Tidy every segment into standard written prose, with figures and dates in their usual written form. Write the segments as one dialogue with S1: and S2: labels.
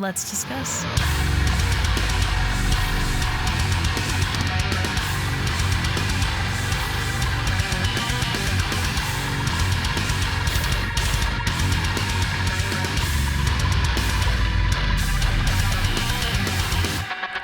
S1: Let's discuss.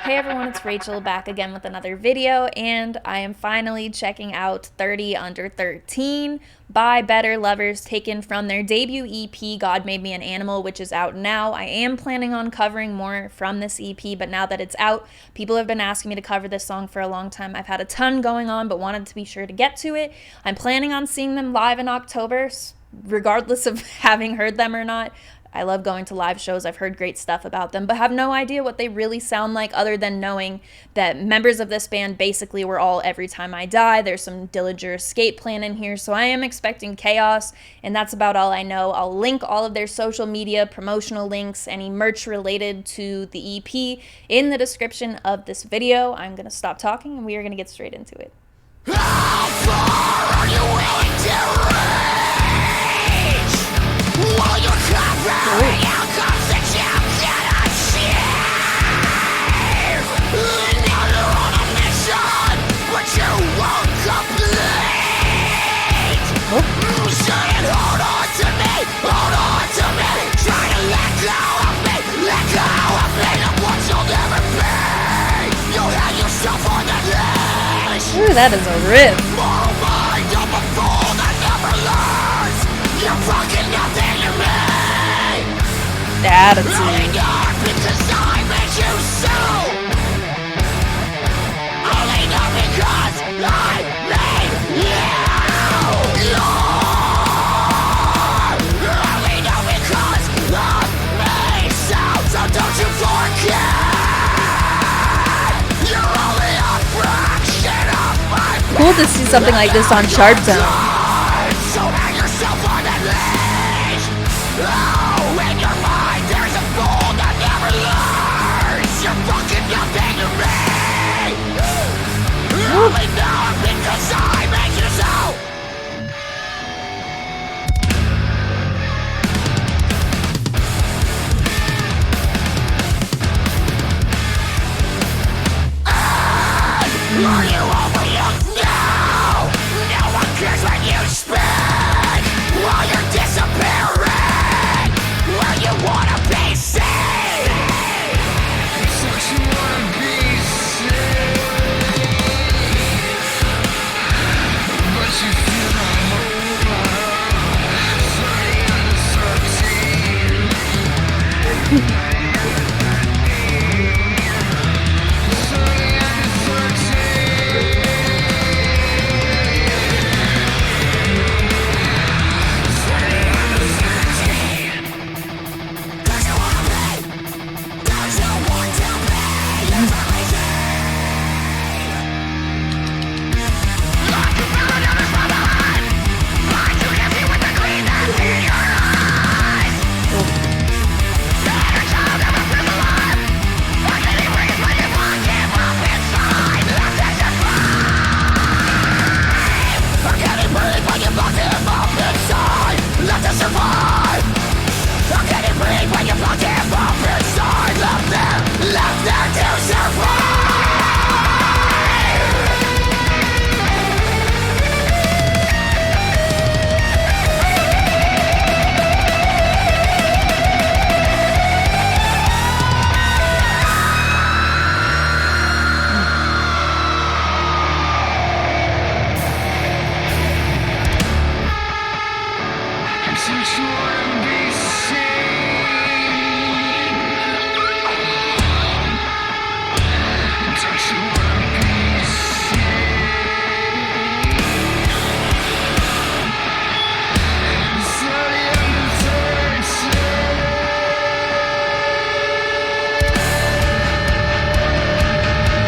S1: Hey everyone, it's Rachel back again with another video, and I am finally checking out 30 Under 13 by Better Lovers, taken from their debut EP, God Made Me an Animal, which is out now. I am planning on covering more from this EP, but now that it's out, people have been asking me to cover this song for a long time. I've had a ton going on, but wanted to be sure to get to it. I'm planning on seeing them live in October, regardless of having heard them or not. I love going to live shows. I've heard great stuff about them, but have no idea what they really sound like other than knowing that members of this band basically were all Every Time I Die. There's some Dillinger Escape Plan in here, so I am expecting chaos, and that's about all I know. I'll link all of their social media, promotional links, any merch related to the EP in the description of this video. I'm going to stop talking, and we are going to get straight into it.
S2: How far are you willing to reach? While you're covering outcomes that you cannot achieve. Now you're on a mission, but you won't complete. Shouldn't hold on to me, trying to let go of me, of what you'll never be. You'll have yourself on the leash.
S1: Ooh, that is a riff.
S2: Moral mind of a fool that never learns. You're fucking nothing to me.
S1: The attitude.
S2: Only not because I made you so. Only not because I made you. Only not because of me. So don't you forget. You're only a fraction of my
S1: Cool to see something like this on SharpTone.
S2: so hang yourself on that leash. Oh, in your mind there's a fool that never learns. You're fucking nothing to me. Only now because I make you so. Are you overlooked now? No one cares when you speak. While you're disappearing, where you wanna be seen. Such you wanna be seen, but you feel I'm over. Sorry, I'm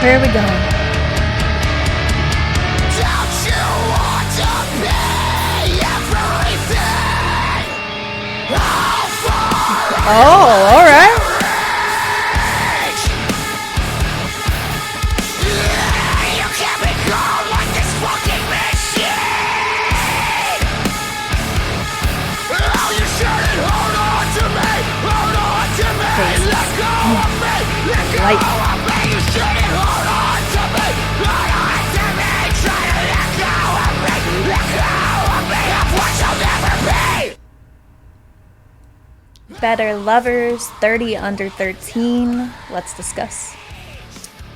S1: Where are we going?
S2: Don't you want to be everything? How far
S1: Oh, alright.
S2: reach? Yeah, you can't be gone like this fucking machine. Oh, you shouldn't hold on to me, let go.
S1: Light.
S2: You shouldn't hold on to me. Hold on to me. Try to let go of me. Let go of me. Of what you'll never be.
S1: Better Lovers, 30 Under 13. Let's discuss.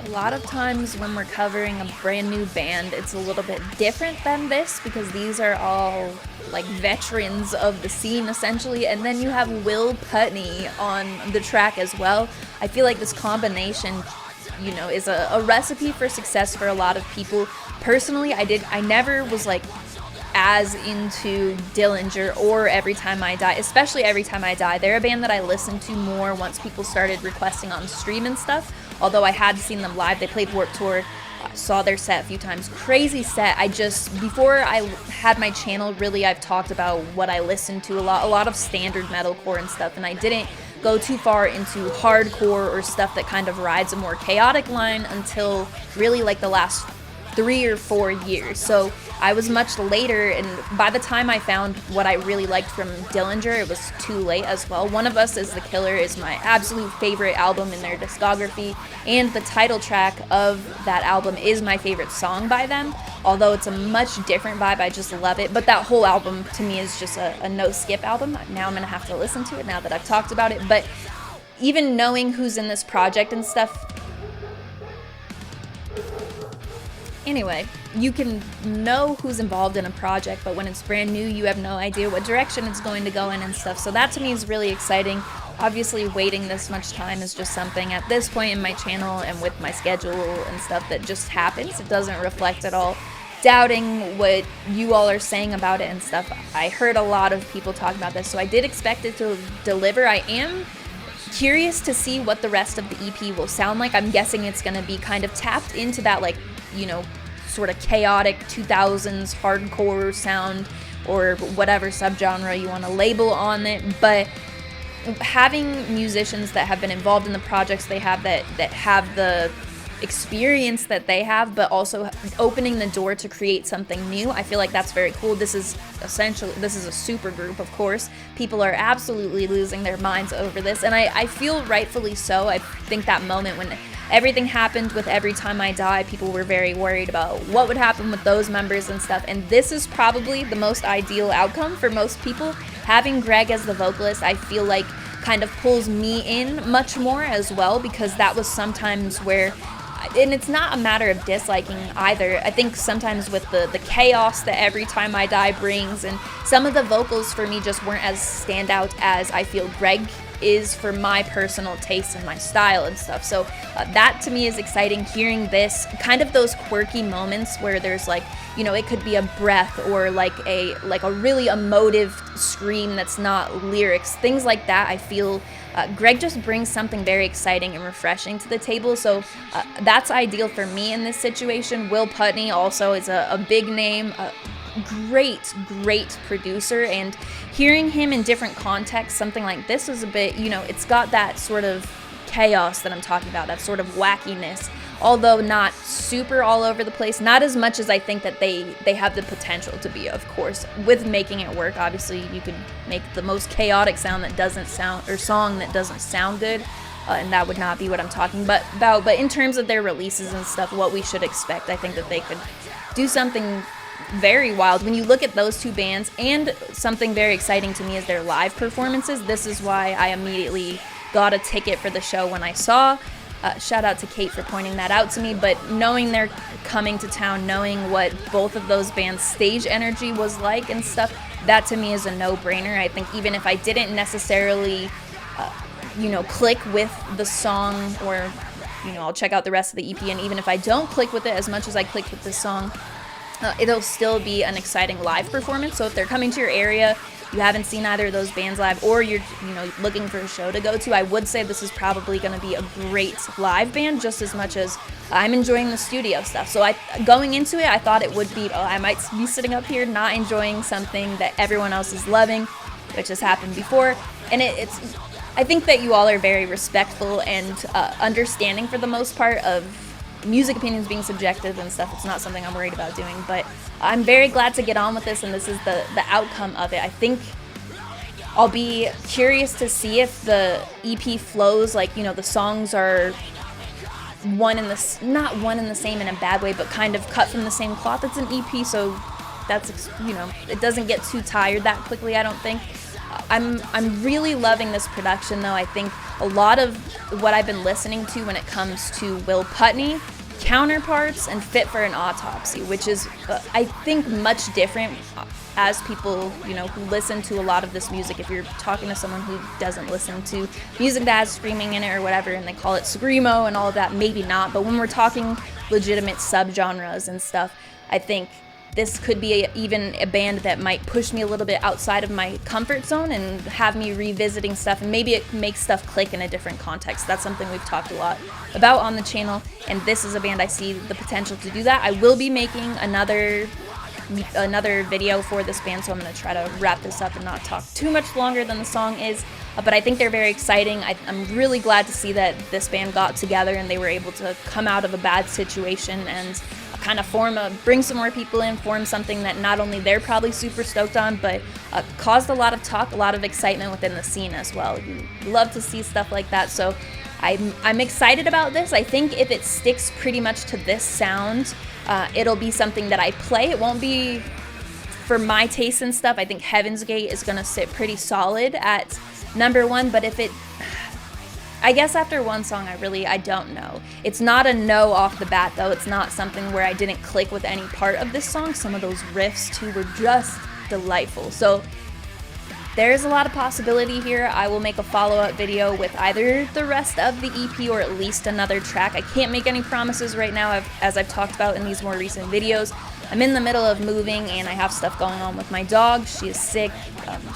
S1: A lot of times when we're covering a brand new band, it's a little bit different than this because these are all like veterans of the scene essentially, and then you have Will Putney on the track as well. I feel like this combination, you know, is a recipe for success for a lot of people. Personally, I never was like as into Dillinger or Every Time I Die, especially Every Time I Die. They're a band that I listened to more once people started requesting on stream and stuff. Although I had seen them live, they played Warped Tour, saw their set a few times. Crazy set. Before I had my channel, really, I've talked about what I listened to a lot of standard metalcore and stuff, and I didn't go too far into hardcore or stuff that kind of rides a more chaotic line until really like the last 3 or 4 years. So I was much later, and by the time I found what I really liked from Dillinger, it was too late as well. One of Us Is the Killer is my absolute favorite album in their discography, and the title track of that album is my favorite song by them, although it's a much different vibe. I just love it. But that whole album to me is just a no-skip album. Now I'm gonna have to listen to it now that I've talked about it. But even knowing who's in this project and stuff, anyway, you can know who's involved in a project, but when it's brand new, you have no idea what direction it's going to go in and stuff. So that to me is really exciting. Obviously, waiting this much time is just something at this point in my channel and with my schedule and stuff that just happens. It doesn't reflect at all doubting what you all are saying about it and stuff. I heard a lot of people talk about this, so I did expect it to deliver. I am curious to see what the rest of the EP will sound like. I'm guessing it's going to be kind of tapped into that, like, you know, sort of chaotic 2000s hardcore sound or whatever subgenre you want to label on it. But having musicians that have been involved in the projects they have, that have the experience that they have, but also opening the door to create something new, I feel like that's very cool. This is a super group, of course. People are absolutely losing their minds over this, and I feel rightfully so. I think that moment when everything happened with Every Time I Die, people were very worried about what would happen with those members and stuff, and this is probably the most ideal outcome for most people. Having Greg as the vocalist, I feel like kind of pulls me in much more as well, because that was sometimes where, and it's not a matter of disliking either, I think sometimes with the chaos that Every Time I Die brings, and some of the vocals for me just weren't as standout as I feel Greg is for my personal taste and my style and stuff. So that to me is exciting, hearing this, kind of those quirky moments where there's like, you know, it could be a breath or like a really emotive scream that's not lyrics, things like that. I feel Greg just brings something very exciting and refreshing to the table, so that's ideal for me in this situation. Will Putney also is a big name, great producer, and hearing him in different contexts, something like this is a bit, you know, it's got that sort of chaos that I'm talking about, that sort of wackiness, although not super all over the place, not as much as I think that they have the potential to be, of course, with making it work. Obviously, you could make the most chaotic song that doesn't sound good, and that would not be what I'm talking about. But in terms of their releases and stuff, what we should expect, I think that they could do something very wild. When you look at those two bands, and something very exciting to me is their live performances. This is why I immediately got a ticket for the show when I saw. Shout out to Kate for pointing that out to me, but knowing they're coming to town, knowing what both of those bands' stage energy was like and stuff, that to me is a no-brainer. I think even if I didn't necessarily, click with the song, or, I'll check out the rest of the EP, and even if I don't click with it as much as I clicked with this song, it'll still be an exciting live performance. So if they're coming to your area, you haven't seen either of those bands live, or you're looking for a show to go to, I would say this is probably going to be a great live band, just as much as I'm enjoying the studio stuff. So going into it, I thought it would be, I might be sitting up here not enjoying something that everyone else is loving, which has happened before. And I think that you all are very respectful and understanding for the most part of music opinions being subjective and stuff. It's not something I'm worried about doing, but I'm very glad to get on with this, and this is the outcome of it. I think I'll be curious to see if the EP flows, like, the songs are not one in the same in a bad way, but kind of cut from the same cloth. It's an EP, so that's, you know, it doesn't get too tired that quickly, I don't think. I'm really loving this production, though. I think a lot of what I've been listening to when it comes to Will Putney counterparts and Fit for an Autopsy, which is, I think, much different as people, you know, who listen to a lot of this music. If you're talking to someone who doesn't listen to music that has screaming in it or whatever, and they call it screamo and all of that, maybe not. But when we're talking legitimate subgenres and stuff, I think this could be even a band that might push me a little bit outside of my comfort zone and have me revisiting stuff, and maybe it makes stuff click in a different context. That's something we've talked a lot about on the channel, and this is a band I see the potential to do that. I will be making another video for this band, so I'm going to try to wrap this up and not talk too much longer than the song is, but I think they're very exciting. I'm really glad to see that this band got together and they were able to come out of a bad situation and kind of bring some more people in, form something that not only they're probably super stoked on, but caused a lot of talk, a lot of excitement within the scene as well. You love to see stuff like that, so I'm excited about this. I think if it sticks pretty much to this sound, it'll be something that I play. It won't be for my taste and stuff. I think Heaven's Gate is gonna sit pretty solid at number 1, but if it, I guess after one song, I don't know. It's not a no off the bat, though. It's not something where I didn't click with any part of this song. Some of those riffs, too, were just delightful. So there's a lot of possibility here. I will make a follow-up video with either the rest of the EP or at least another track. I can't make any promises right now, as I've talked about in these more recent videos. I'm in the middle of moving and I have stuff going on with my dog. She is sick,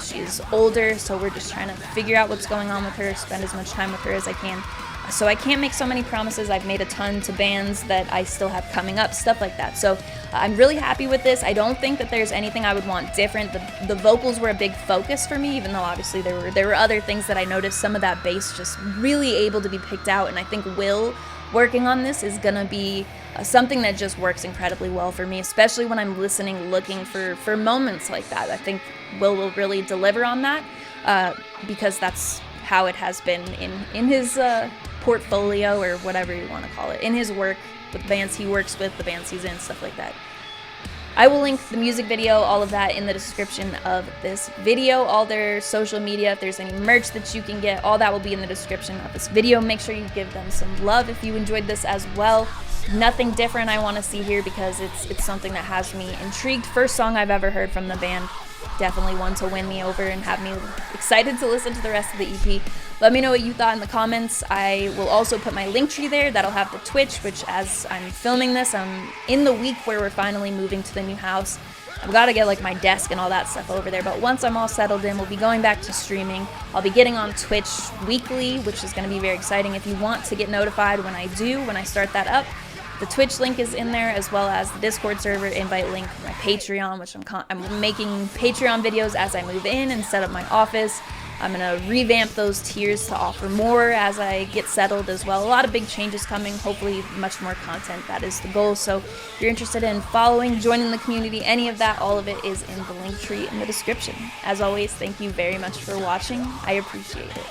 S1: she is older, so we're just trying to figure out what's going on with her, spend as much time with her as I can. So I can't make so many promises. I've made a ton to bands that I still have coming up, stuff like that. So I'm really happy with this. I don't think that there's anything I would want different. The vocals were a big focus for me, even though obviously there were other things that I noticed. Some of that bass just really able to be picked out, and I think Will working on this is gonna be something that just works incredibly well for me, especially when I'm listening, looking for moments like that. I think Will really deliver on that because that's how it has been in his portfolio, or whatever you want to call it, in his work, with the bands he works with, the bands he's in, stuff like that. I will link the music video, all of that, in the description of this video, all their social media, if there's any merch that you can get, all that will be in the description of this video. Make sure you give them some love if you enjoyed this as well. Nothing different I want to see here because it's something that has me intrigued. First song I've ever heard from the band. Definitely one to win me over and have me excited to listen to the rest of the EP. Let me know what you thought in the comments. I will also put my link tree there. That'll have the Twitch, which as I'm filming this, I'm in the week where we're finally moving to the new house. I've got to get like my desk and all that stuff over there, but once I'm all settled in, we'll be going back to streaming. I'll be getting on Twitch weekly, which is going to be very exciting. If you want to get notified when I start that up, the Twitch link is in there, as well as the Discord server invite link for my Patreon, which I'm making Patreon videos as I move in and set up my office. I'm going to revamp those tiers to offer more as I get settled as well. A lot of big changes coming, hopefully much more content. That is the goal. So if you're interested in following, joining the community, any of that, all of it is in the link tree in the description. As always, thank you very much for watching. I appreciate it.